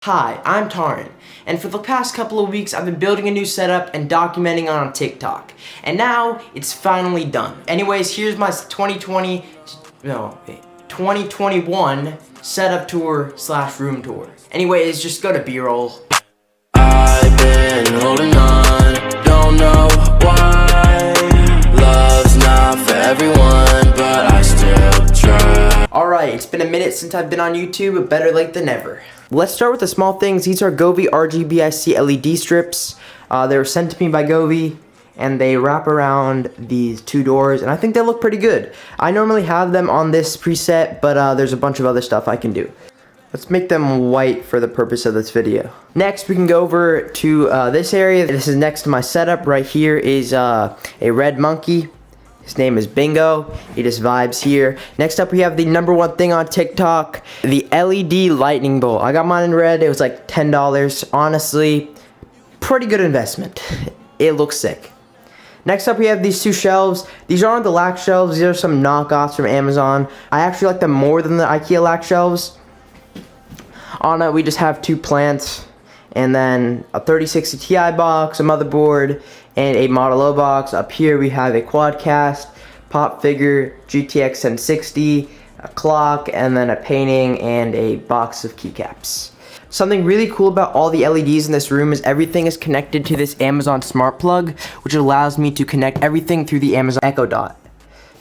Hi, I'm Taran, and for the past couple of weeks I've been building a new setup and documenting it on TikTok. And now, it's finally done. Anyways, here's my 2021 setup tour / room tour. Anyways, just go to B-roll. I've been holding on, don't know why. Love's not for everyone, but I still try. Alright, it's been a minute since I've been on YouTube, but better late than never. Let's start with the small things. These are Govee RGBIC LED strips. They were sent to me by Govee, and they wrap around these two doors, and I think they look pretty good. I normally have them on this preset, but there's a bunch of other stuff I can do. Let's make them white for the purpose of this video. Next, we can go over to this area. This is next to my setup. Right here is a red monkey. His name is Bingo. He just vibes here. Next up, we have the #1 thing on TikTok, the LED lightning bolt. I got mine in red. It was like $10. Honestly, pretty good investment. It looks sick. Next up, we have these two shelves. These aren't the Lack shelves. These are some knockoffs from Amazon. I actually like them more than the IKEA Lack shelves. On it, we just have two plants, and then a 3060 Ti box, a motherboard, and a Model O box. Up here we have a Quadcast, pop figure, GTX 1060, a clock, and then a painting and a box of keycaps. Something really cool about all the LEDs in this room is everything is connected to this Amazon Smart Plug, which allows me to connect everything through the Amazon Echo Dot.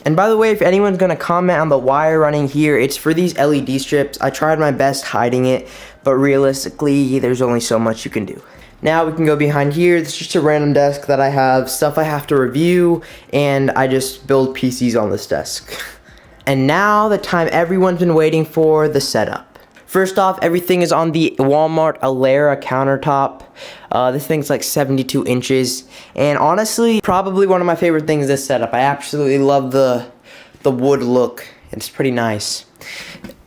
And by the way, if anyone's gonna comment on the wire running here, it's for these LED strips. I tried my best hiding it, but realistically, there's only so much you can do. Now we can go behind here. This is just a random desk that I have stuff I have to review, and I just build PCs on this desk. And now the time everyone's been waiting for, the setup. First off, everything is on the Walmart Alera countertop. This thing's like 72 inches, and honestly, probably one of my favorite things this setup. I absolutely love the wood look. It's pretty nice.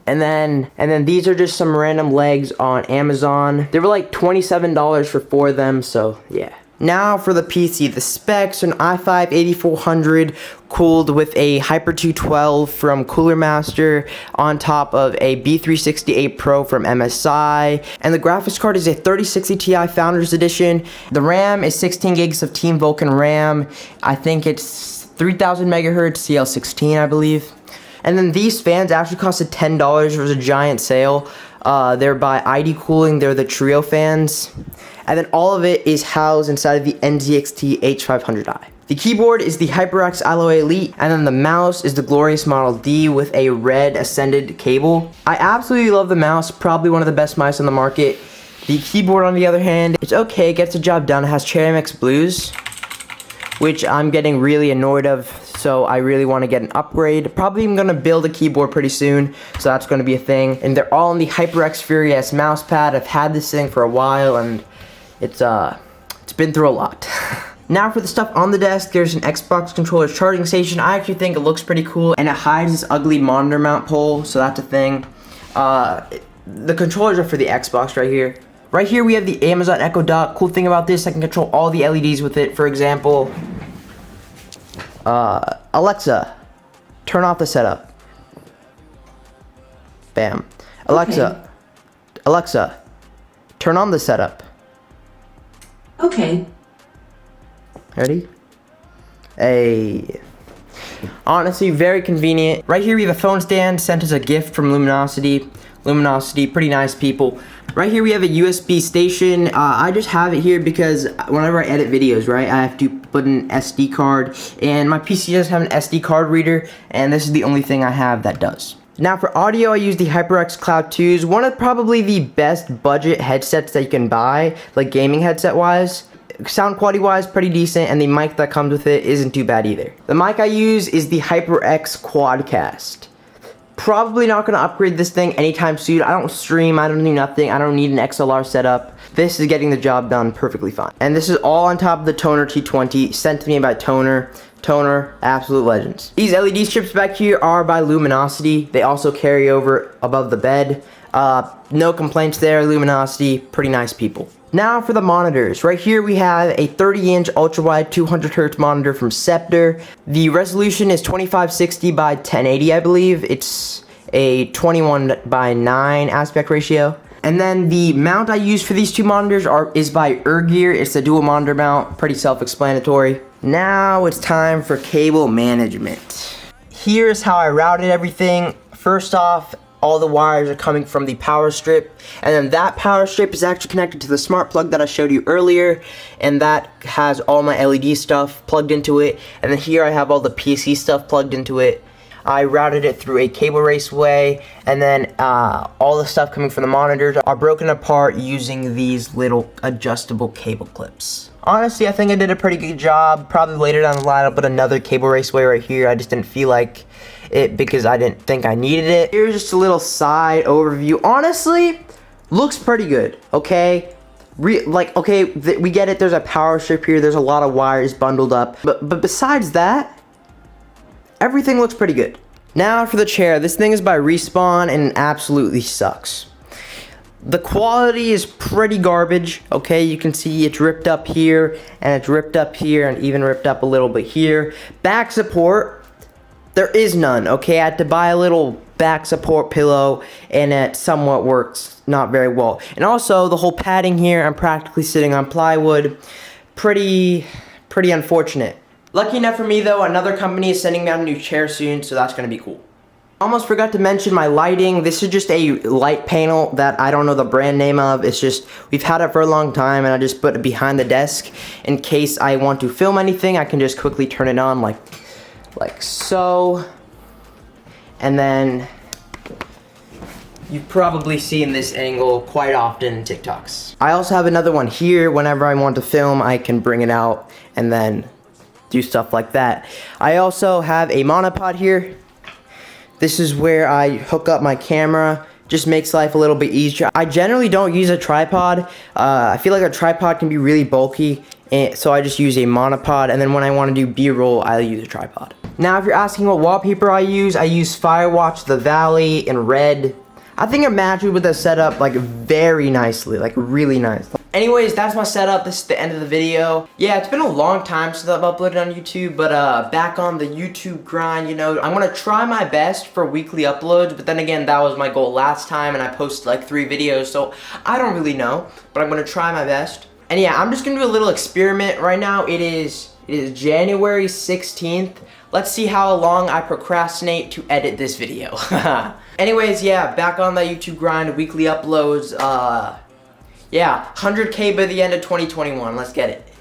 And then these are just some random legs on Amazon. They were like $27 for 4 of them, so yeah. Now for the PC, the specs, an i5-8400 cooled with a Hyper 212 from Cooler Master on top of a B368 Pro from MSI. And the graphics card is a 3060 Ti Founders Edition. The RAM is 16 gigs of Team Vulkan RAM. I think it's 3000 megahertz CL16, I believe. And then these fans actually costed $10. It was a giant sale. They're by ID Cooling. They're the Trio fans. And then all of it is housed inside of the NZXT H500i. The keyboard is the HyperX Alloy Elite, and then the mouse is the Glorious Model D with a red Ascended cable. I absolutely love the mouse, probably one of the best mice on the market. The keyboard, on the other hand, it's okay, it gets the job done. It has Cherry MX Blues, which I'm getting really annoyed of, so I really want to get an upgrade. Probably even going to build a keyboard pretty soon, so that's going to be a thing. And they're all on the HyperX Fury S mouse pad. I've had this thing for a while, and it's been through a lot. Now for the stuff on the desk, there's an Xbox controller charging station. I actually think it looks pretty cool, and it hides this ugly monitor mount pole, so that's a thing. The controllers are for the Xbox right here. Right here we have the Amazon Echo Dot. Cool thing about this, I can control all the LEDs with it. For example, Alexa, turn off the setup. Bam. Alexa, Okay. Alexa, turn on the setup. Okay. Ready? Honestly, very convenient. Right here we have a phone stand sent as a gift from Luminosity. Luminosity, pretty nice people. Right here we have a USB station. I just have it here because whenever I edit videos, right, I have to put an SD card, and my PC doesn't have an SD card reader, and this is the only thing I have that does. Now for audio, I use the HyperX Cloud 2s, one of probably the best budget headsets that you can buy, like gaming headset wise. Sound quality wise, pretty decent, and the mic that comes with it isn't too bad either. The mic I use is the HyperX Quadcast. Probably not going to upgrade this thing anytime soon. I don't stream, I don't do nothing, I don't need an XLR setup. This is getting the job done perfectly fine. And this is all on top of the Tonor T20, sent to me by Tonor. Tonor, absolute legends. These LED strips back here are by Luminosity. They also carry over above the bed. No complaints there, Luminosity, pretty nice people. Now for the monitors. Right here we have a 30-inch ultra-wide 200Hz monitor from Scepter. The resolution is 2560 by 1080, I believe. It's a 21:9 aspect ratio. And then the mount I use for these two monitors is by Ergear. It's a dual monitor mount, pretty self-explanatory. Now it's time for cable management. Here's how I routed everything. First off, all the wires are coming from the power strip, and then that power strip is actually connected to the smart plug that I showed you earlier, and that has all my LED stuff plugged into it. And then here I have all the PC stuff plugged into it. I routed it through a cable raceway, and then all the stuff coming from the monitors are broken apart using these little adjustable cable clips. Honestly, I think I did a pretty good job. Probably later down the line I'll put another cable raceway right here. I just didn't feel like it because I didn't think I needed it. Here's just a little side overview. Honestly, looks pretty good, okay? We get it, there's a power strip here, there's a lot of wires bundled up. But besides that, everything looks pretty good. Now for the chair. This thing is by Respawn and it absolutely sucks. The quality is pretty garbage, okay? You can see it's ripped up here, and it's ripped up here, and even ripped up a little bit here. Back support, there is none, okay? I had to buy a little back support pillow, and it somewhat works not very well. And also, the whole padding here, I'm practically sitting on plywood. Pretty unfortunate. Lucky enough for me though, another company is sending me out a new chair soon, so that's gonna be cool. Almost forgot to mention my lighting. This is just a light panel that I don't know the brand name of. It's just, we've had it for a long time, and I just put it behind the desk. In case I want to film anything, I can just quickly turn it on like so. And then, you've probably seen this angle quite often in TikToks. I also have another one here. Whenever I want to film, I can bring it out and then do stuff like that. I also have a monopod here. This is where I hook up my camera. Just makes life a little bit easier. I generally don't use a tripod. I feel like a tripod can be really bulky, and so I just use a monopod, and then when I want to do B-roll, I use a tripod. Now if you're asking what wallpaper I use Firewatch The Valley in red. I think it matches with the setup like very nicely, like really nice. Anyways, that's my setup. This is the end of the video. Yeah, it's been a long time since I've uploaded on YouTube, but back on the YouTube grind, you know. I'm gonna try my best for weekly uploads, but then again, that was my goal last time, and I posted like 3 videos, so I don't really know, but I'm gonna try my best. And yeah, I'm just gonna do a little experiment right now. It is January 16th. Let's see how long I procrastinate to edit this video. Anyways, yeah, back on the YouTube grind, weekly uploads. Yeah, 100K by the end of 2021. Let's get it.